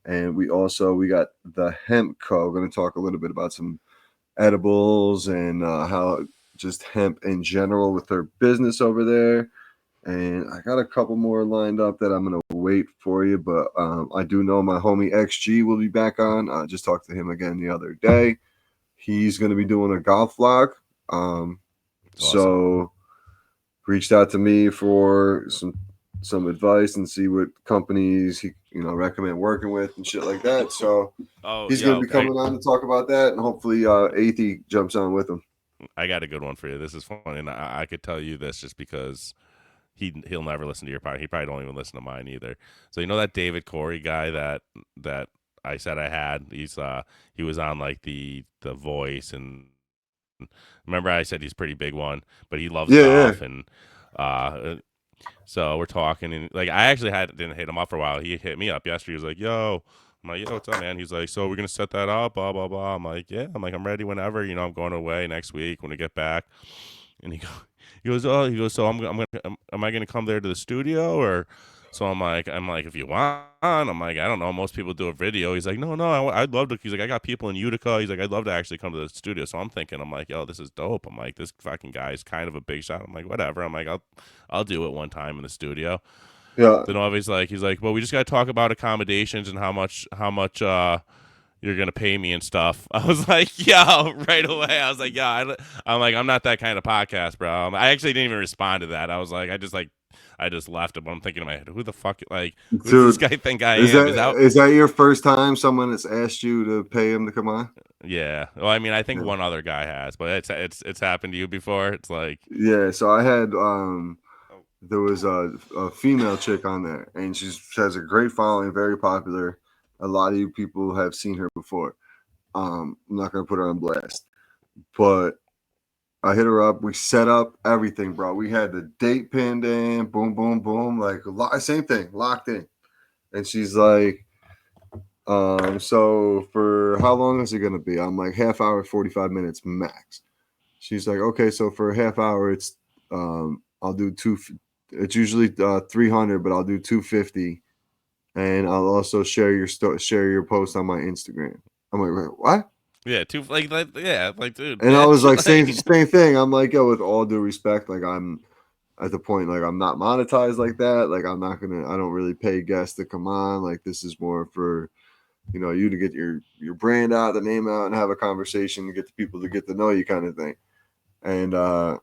And we got the Hemp Co. Going to talk a little bit about some edibles and how just hemp in general with their business over there. And I got a couple more lined up that I'm going to wait for you. But I do know my homie XG will be back on. I just talked to him again the other day. He's going to be doing a golf vlog. So reached out to me for some advice and see what companies he recommend working with and shit like that. So he's going to be coming on to talk about that, and hopefully Athey jumps on with him. I got a good one for you. This is funny, and I could tell you this just because he'll never listen to your podcast. He probably don't even listen to mine either. So you know that David Corey guy that I said I had? He was on like the Voice, and remember I said he's a pretty big one, but he loves golf and so we're talking, and like I actually didn't hit him up for a while. He hit me up yesterday. He was like, "Yo," I'm like, "Yo, what's up, man?" He's like, "So we're gonna set that up, blah blah blah." I'm like, "Yeah." I'm like, "I'm ready whenever. I'm going away next week when we get back." And he goes, "So am I gonna come there to the studio or?" So I'm like, if you want, I'm like, I don't know. Most people do a video. He's like, no, I'd love to. He's like, I got people in Utica. He's like, I'd love to actually come to the studio. So I'm like, yo, this is dope. I'm like, this fucking guy is kind of a big shot. I'm like, whatever. I'm like, I'll do it one time in the studio. Yeah. Then obviously, he's like, well, we just got to talk about accommodations and how much you're gonna pay me and stuff. I was like, yo, right away. I was like, yeah, I'm not that kind of podcast, bro. I actually didn't even respond to that. I was like, I just left it, but I'm thinking in my head, who the fuck, like, who does this guy think I am? Is that your first time someone has asked you to pay him to come on? Yeah. Well, I mean, I think one other guy has, but it's happened to you before. It's like, yeah. So I had there was a female chick on there, and she has a great following, very popular. A lot of you people have seen her before. I'm not gonna put her on blast, but I hit her up. We set up everything, bro. We had the date pinned in, boom, boom, boom, like same thing, locked in. And she's like, so for how long is it gonna be? I'm like, half hour, 45 minutes max. She's like, okay, so for a half hour, it's I'll do two. It's usually 300, but I'll do 250, and I'll also share your post on my Instagram. I'm like, wait, what? Yeah, dude. And I Bitch, was like, same like, same thing. I'm like, yo, with all due respect, like I'm at the point, like I'm not monetized like that. Like I don't really pay guests to come on. Like this is more for, you to get your brand out, the name out, and have a conversation to get the people to get to know you, kind of thing. And I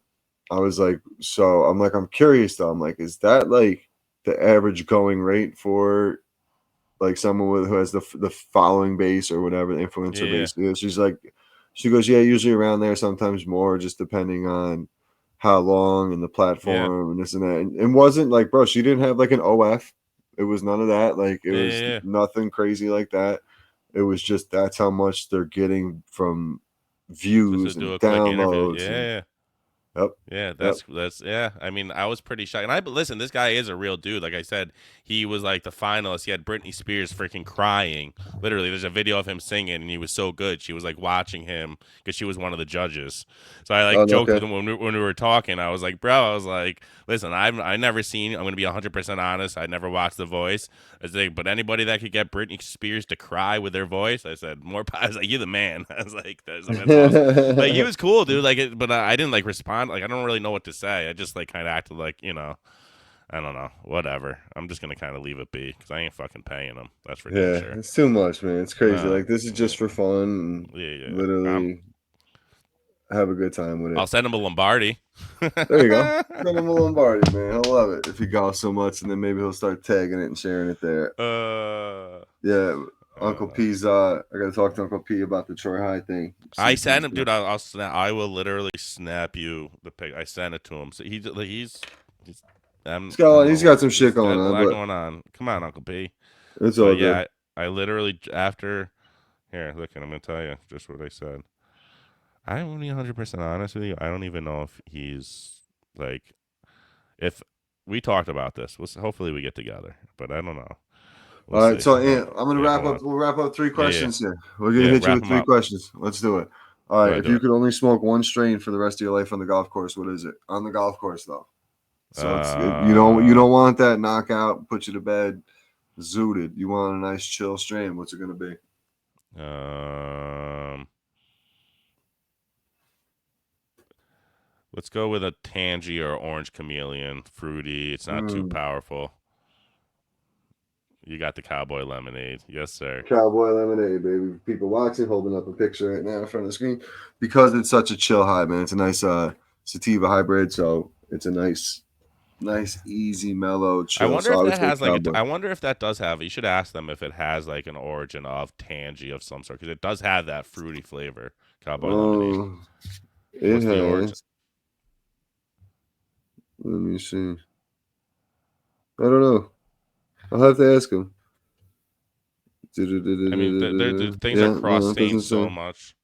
was like, so I'm like, I'm curious though. I'm like, is that like the average going rate for like someone who has the following base or whatever the influencer Yeah. base is? She goes, yeah, usually around there, sometimes more, just depending on how long and the platform and this and that. And it wasn't like, bro, she didn't have like an OF. It was none of that. Like it was Yeah. nothing crazy like that. It was just that's how much they're getting from Just views to do and a quick interview. downloads. Yeah. Yep. Yeah, Yep. that's yeah. I mean, I was pretty shocked. And listen, this guy is a real dude. Like I said, he was like the finalist. He had Britney Spears freaking crying. Literally, there's a video of him singing, and he was so good. She was like watching him because she was one of the judges. So I like Oh, joked with okay. him when we were talking. I was like, bro, I was like, listen, I never seen. I'm gonna be 100% honest. I never watched The Voice. I was like, but anybody that could get Britney Spears to cry with their voice, I said more. I was like, you're the man. I was like, that's awesome. Like he was cool, dude. Like, but I didn't like respond. Like I don't really know what to say. I just like kind of acted like, I don't know, whatever. I'm just gonna kind of leave it be because I ain't fucking paying them. That's for damn Yeah, sure. it's too much, man. It's crazy. No, Like this is just for fun and yeah. literally have a good time with I'll it. send him a Lombardi. There you go. Send him a Lombardi, man. He'll love it if he golfs so much, and then maybe he'll start tagging it and sharing it there. Yeah, Uncle P's. I gotta talk to Uncle P about the Troy High thing. I sent him, dude. I'll snap. I will literally snap you the pic. I sent it to him. So he's he's got some shit he's going got a on, lot but going on. Come on, Uncle P. it's all But good. yeah, I literally after here. Look, I'm gonna tell you just what I said. I'm gonna be 100% honest with you. I don't even know if he's like, if we talked about this. Hopefully we get together, but I don't know. We'll All right, see. so I'm gonna wrap hold up. on. We'll wrap up 3 Yeah, questions here. We're gonna hit you wrap with him 3 up. questions. Let's do it. All Go right, ahead, if do you it. could only smoke one strain for the rest of your life on the golf course, what is it? On the golf course, though. So you don't want that knockout, put you to bed, zooted. You want a nice chill strain. What's it gonna be? Let's go with a tangy or orange chameleon, fruity. It's not too powerful. You got the cowboy lemonade, yes sir. Cowboy lemonade, baby. People watching, holding up a picture right now in front of the screen because it's such a chill high, man. It's a nice sativa hybrid, so it's a nice, easy, mellow chill. I wonder So if I would that say has like. cowboy. I wonder if that does have. You should ask them if it has like an origin of tangy of some sort because it does have that fruity flavor. Cowboy lemonade. It What's the origin? has. Let me see. I don't know. I'll have to ask him. I mean, the things are cross stained so much.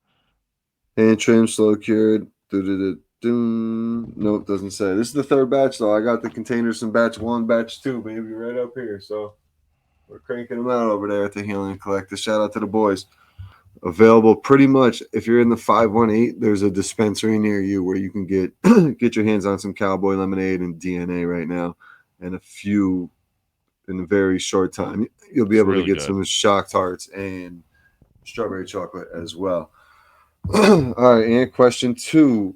Hand trim, slow cured. Nope, doesn't say. This is the 3rd batch, though. I got the containers from batch 1, batch 2, baby, right up here. So we're cranking them out over there at the Healing Collective. Shout out to the boys. Available pretty much if you're in the 518. There's a dispensary near you where you can get get your hands on some cowboy lemonade and DNA right now, and a few in a very short time. You'll be able to get some shock tarts and strawberry chocolate as well. All right, and question two.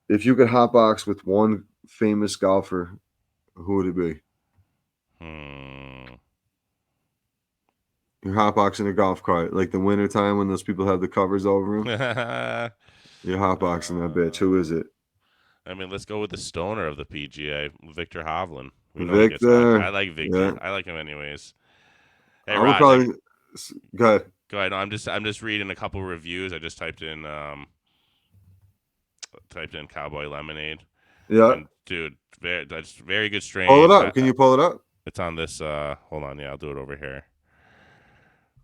If you could hotbox with one famous golfer, who would it be? You're hotboxing a golf cart, like the winter time when those people have the covers over them. You're hotboxing that bitch. Who is it? I mean, let's go with the stoner of the PGA, Victor Hovland. Victor. I like Victor. Yeah. I like him anyways. Hey, I would Raj, probably go ahead. Go ahead. No, I'm just reading a couple reviews. I just typed in Cowboy Lemonade. Yeah. And dude, that's very good strain. Pull it up. Can you pull it up? It's on this. Hold on, yeah, I'll do it over here.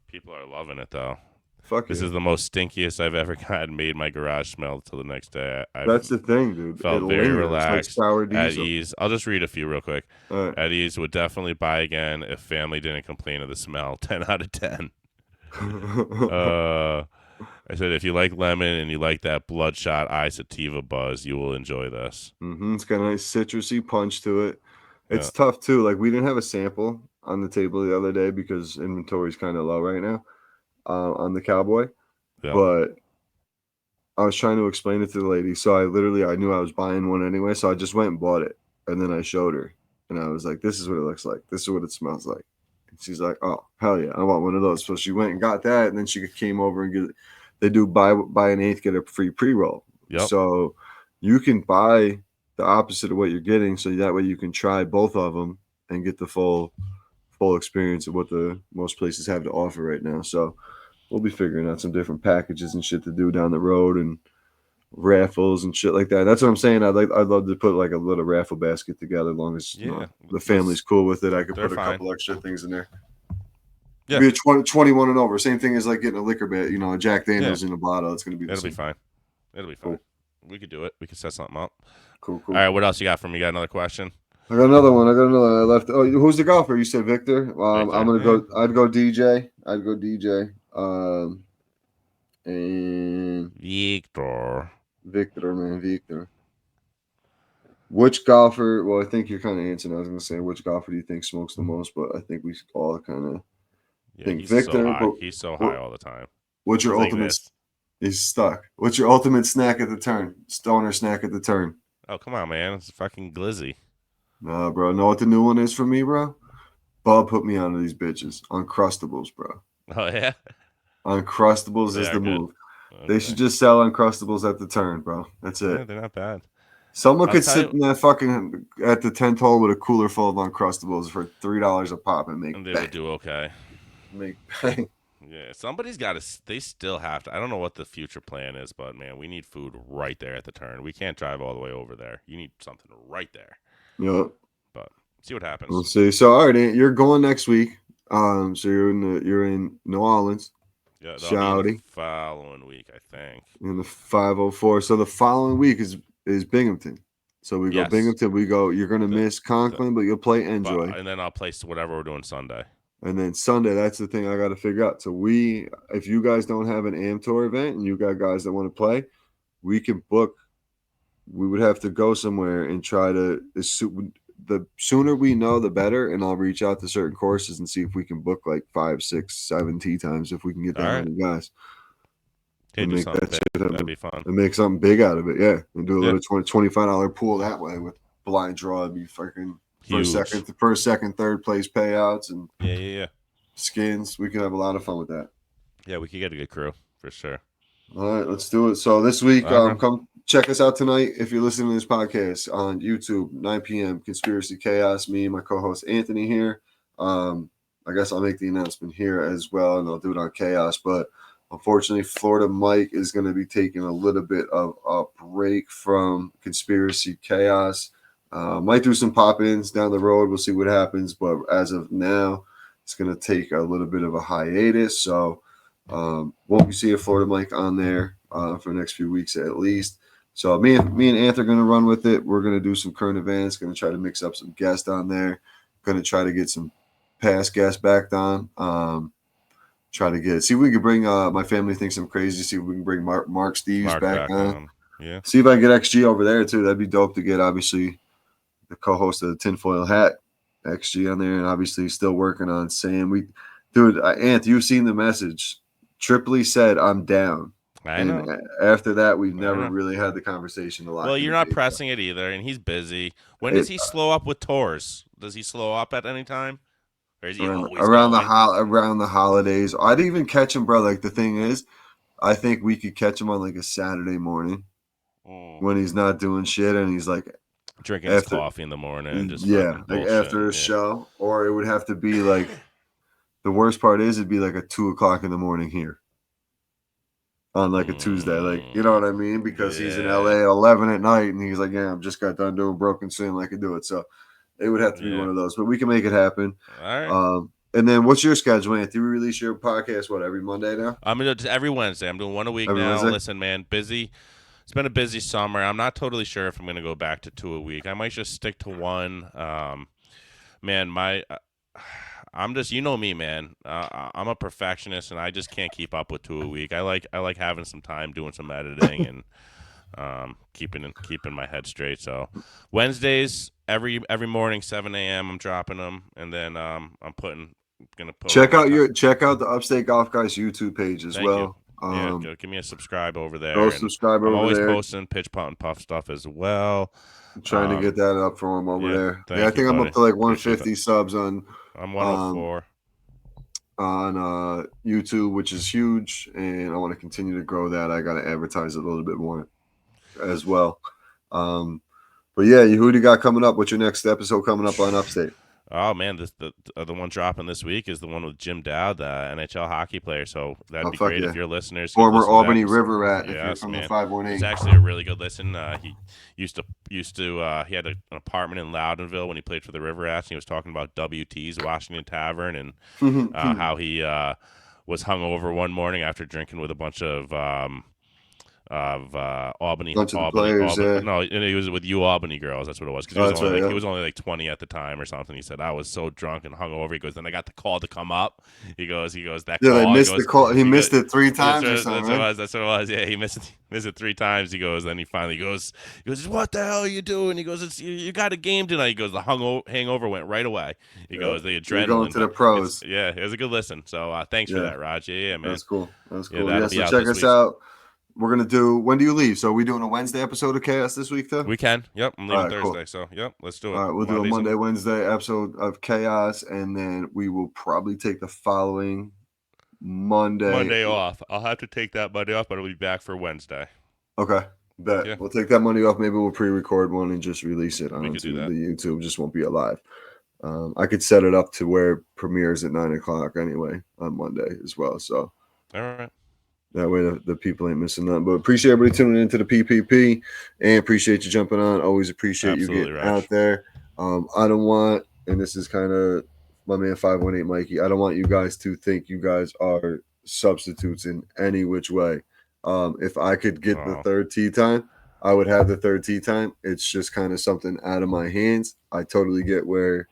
People are loving it though. Fuck This yeah. is the most stinkiest I've ever gotten. Made my garage smell till the next day. I That's the thing, dude. felt It very lingers like relaxed, sour at diesel. ease. I'll just read a few real quick. All right. At ease, would definitely buy again if family didn't complain of the smell. 10 out of 10. I said, if you like lemon and you like that bloodshot eye sativa buzz, you will enjoy this. It's got a nice citrusy punch to it. It's Yeah. tough too. Like we didn't have a sample on the table the other day because inventory's kind of low right now on the Cowboy. Yeah. But I was trying to explain it to the lady. So I knew I was buying one anyway. So I just went and bought it. And then I showed her. And I was like, this is what it looks like. This is what it smells like. And she's like, oh, hell yeah, I want one of those. So she went and got that. And then she came over and they do buy an eighth, get a free pre-roll. Yep. So you can buy the opposite of what you're getting. So that way you can try both of them and get the full experience of what the most places have to offer right now. So we'll be figuring out some different packages and shit to do down the road and raffles and shit like that. That's what I'm saying. I'd love to put like a little raffle basket together as long as the family's cool with it. I could put a couple extra things in there. Yeah. Be a 21 and over. Same thing as like getting a liquor bat, a Jack Daniels in a bottle. It's going to be It'll be fine. It'll be fine. Cool. We could do it. We could set something up. Cool. All right, what else you got for me? You got another question? I got another one. I left. Oh, who's the golfer? You said Victor. I'm gonna go. I'd go DJ. And Victor. Which golfer? Well, I think you're kind of answering. I was gonna say, which golfer do you think smokes the most? But I think we all kind of think he's Victor. So high. He's so high all the time. What's your ultimate? He's stuck. What's your ultimate snack at the turn? Stoner snack at the turn. Oh, come on, man. It's fucking glizzy. Nah, bro. Know what the new one is for me, bro? Bub put me onto these bitches. Uncrustables, bro. Oh, yeah? Uncrustables is the move. Okay. They should just sell Uncrustables at the turn, bro. That's it. Yeah, they're not bad. Someone could sit in that fucking at the 10th hole with a cooler full of Uncrustables for $3 a pop and make. And they would do okay. Make bang. Yeah, somebody's got to. They still have to. I don't know what the future plan is, but man, we need food right there at the turn. We can't drive all the way over there. You need something right there. Yep. But see what happens. We'll see. So all right, you're going next week. So you're in New Orleans. Yeah, the following week, I think. In the 504. So the following week is Binghamton. So we go Binghamton. We go. You're gonna miss Conklin, but you'll play Enjoy. And then I'll play whatever we're doing Sunday. And then Sunday, that's the thing I got to figure out. So if you guys don't have an AM Tour event and you got guys that want to play, we can book. We would have to go somewhere and try to. The sooner we know, the better. And I'll reach out to certain courses and see if we can book like 5, 6, 7 tee times if we can get that many guys. And make that'd be fun. And make something big out of it, yeah. And do a little $25 pool that way with blind draw. It'd be fucking. First, second, third place payouts and skins. We could have a lot of fun with that. Yeah, we could get a good crew for sure. All right, let's do it. So this week, come check us out tonight if you're listening to this podcast on YouTube, 9 p.m. Conspiracy Chaos. Me and my co-host Anthony here. I guess I'll make the announcement here as well, and I'll do it on Chaos. But unfortunately, Florida Mike is going to be taking a little bit of a break from Conspiracy Chaos. Might do some pop-ins down the road. We'll see what happens. But as of now, it's going to take a little bit of a hiatus. So won't be seeing Florida Mike on there for the next few weeks at least. So me and Anth are going to run with it. We're going to do some current events. Going to try to mix up some guests on there. Going to try to get some past guests back on. See if we can bring my family thinks I'm crazy. See if we can bring Mark Steves back on. Yeah. See if I can get XG over there too. That'd be dope to get obviously the co-host of the Tinfoil Hat XG on there, and obviously still working on Sam. Anth, you've seen the message. Tripoli said I'm down. I know. After that, we've never really had the conversation a lot. Well, you're not pressing it either, and he's busy. When does he slow up with tours? Does he slow up at any time? Or is he around the holidays? I'd even catch him, bro. Like the thing is, I think we could catch him on like a Saturday morning when he's not doing shit and he's like drinking his coffee in the morning and just like after a show. Or it would have to be like the worst part is it'd be like at 2:00 in the morning here on like a Tuesday, like you know what I mean? Because he's in LA at 11 at night and he's like, yeah, I'm just got done doing Broken Sin, I could do it. So It would have to be one of those, but we can make it happen. All right. And then what's your schedule, Anthony? We release your podcast, every Monday now? I'm going to every Wednesday. I'm doing one a week every now. Wednesday? Listen, man, busy. It's been a busy summer. I'm not totally sure if I'm going to go back to 2 a week. I might just stick to one. Man, I'm just, you know me, man. I'm a perfectionist, and I just can't keep up with 2 a week. I like having some time doing some editing and keeping my head straight. So Wednesdays, every morning, 7 a.m. I'm dropping them, and then I'm gonna put check out the Upstate Golf Guys YouTube page as well. Give me a subscribe over there. Go subscribe over there. I'm always posting pitch putt and puff stuff as well. I'm trying to get that up for him over there. I think I'm up to like 150 subs on. I'm 104 on YouTube, which is huge, and I want to continue to grow that. I got to advertise it a little bit more as well. But yeah, who do you got coming up? What's your next episode coming up on Upstate? Oh man, the one dropping this week is the one with Jim Dowd, the NHL hockey player. So that'd be great if your listeners. Former Albany River Rat, if you're from the 518. It's actually a really good listen. He used to he had an apartment in Loudonville when he played for the River Rats, and he was talking about WT's Washington Tavern and how he was hungover one morning after drinking with a bunch of Albany players. No, he was with Albany girls. That's what it was. Because he was only like 20 at the time or something. He said, I was so drunk and hungover. He goes, then I got the call to come up. He goes that call. Yeah, missed the call. He missed it 3 times or something. That's what it was. Yeah, he missed it 3 times. He goes, then he finally goes, what the hell are you doing? He goes, you got a game tonight. He goes, the hangover went right away. He goes, the adrenaline. You're going to the pros. It was a good listen. So thanks for that, Raj. Yeah, man. That's cool. Yeah, so check us out. We're going to do, when do you leave? So are we doing a Wednesday episode of Chaos this week, though? We can. Yep. I'm leaving Thursday. Cool. So, yep. Let's do it. All right. We'll do a Monday, Wednesday episode of Chaos, and then we will probably take the following Monday off. I'll have to take that Monday off, but I'll be back for Wednesday. Okay. Bet. Yeah. We'll take that Monday off. Maybe we'll pre-record one and just release it onto the YouTube. Just won't be a live. I could set it up to where it premieres at 9 o'clock anyway on Monday as well. So, all right. That way the people ain't missing nothing. But appreciate everybody tuning into the PPP and appreciate you jumping on. Always appreciate you getting out there. I don't want, and this is kind of my man 518 Mikey, I don't want you guys to think you guys are substitutes in any which way. If I could get the third tee time, I would have the third tee time. It's just kind of something out of my hands. I totally get where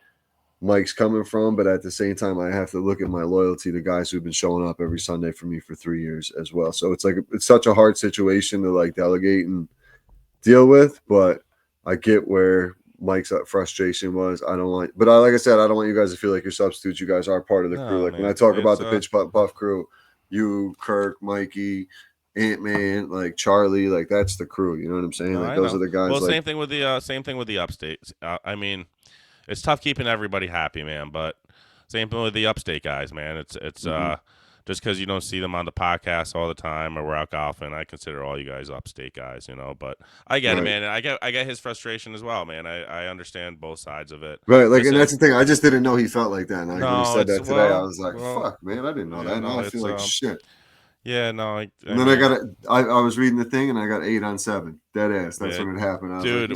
Mike's coming from, but at the same time, I have to look at my loyalty to guys who've been showing up every Sunday for me for 3 years as well. So it's such a hard situation to like delegate and deal with, but I get where Mike's frustration was. Like I said, I don't want you guys to feel like you're substitutes. You guys are part of the crew. Like when I talk about the pitch putt puff crew, you, Kirk, Mikey, Ant-Man, like Charlie, like that's the crew. You know what I'm saying? Like those are the guys. Well, same thing with the Upstate. I mean, it's tough keeping everybody happy, man. But same thing with the Upstate guys, man. It's just because you don't see them on the podcast all the time or we're out golfing. I consider all you guys Upstate guys, you know. But I get it, man. I get his frustration as well, man. I understand both sides of it. Right, like, and that's the thing. I just didn't know he felt like that. And when he said that today, I was like, "Fuck, man, I didn't know that." Now I feel like shit. Yeah, no. And then I was reading the thing and I got 8 on 7. Dead ass. That's when it happened. Dude, I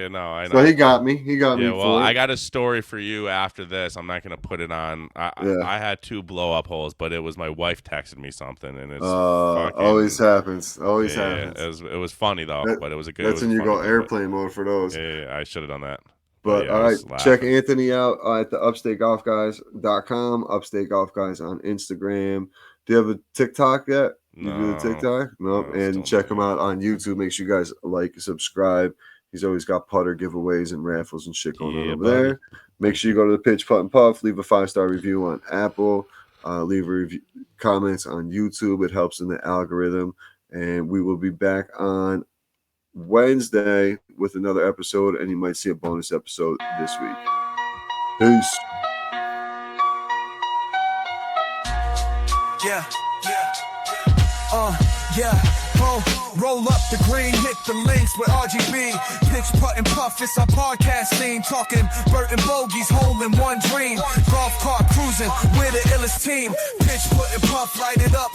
know. I know. So he got me. Well, I got a story for you after this. I'm not gonna put it on. I had 2 blow up holes, but it was my wife texted me something, and it's always happens. Always happens. It was funny though, but it was a good. That's when you go airplane mode for those. Yeah, I should have done that. But all right, check Anthony out at the UpstateGolfGuys.com. Upstate Golf Guys on Instagram. Do you have a TikTok yet? You do a TikTok? Nope. And check him out on YouTube. Make sure you guys like, subscribe. He's always got putter giveaways and raffles and shit going on over there. Make sure you go to the Pitch Putt and Puff. Leave a 5-star review on Apple. Leave comments on YouTube. It helps in the algorithm. And we will be back on Wednesday with another episode. And you might see a bonus episode this week. Peace. Roll up the green, hit the links with RGB. Pitch, putt, and puff, it's our podcast scene. Talking Burton Bogies, hole in one dream. Golf cart cruising, we're the illest team. Pitch, putt, and puff, light it up.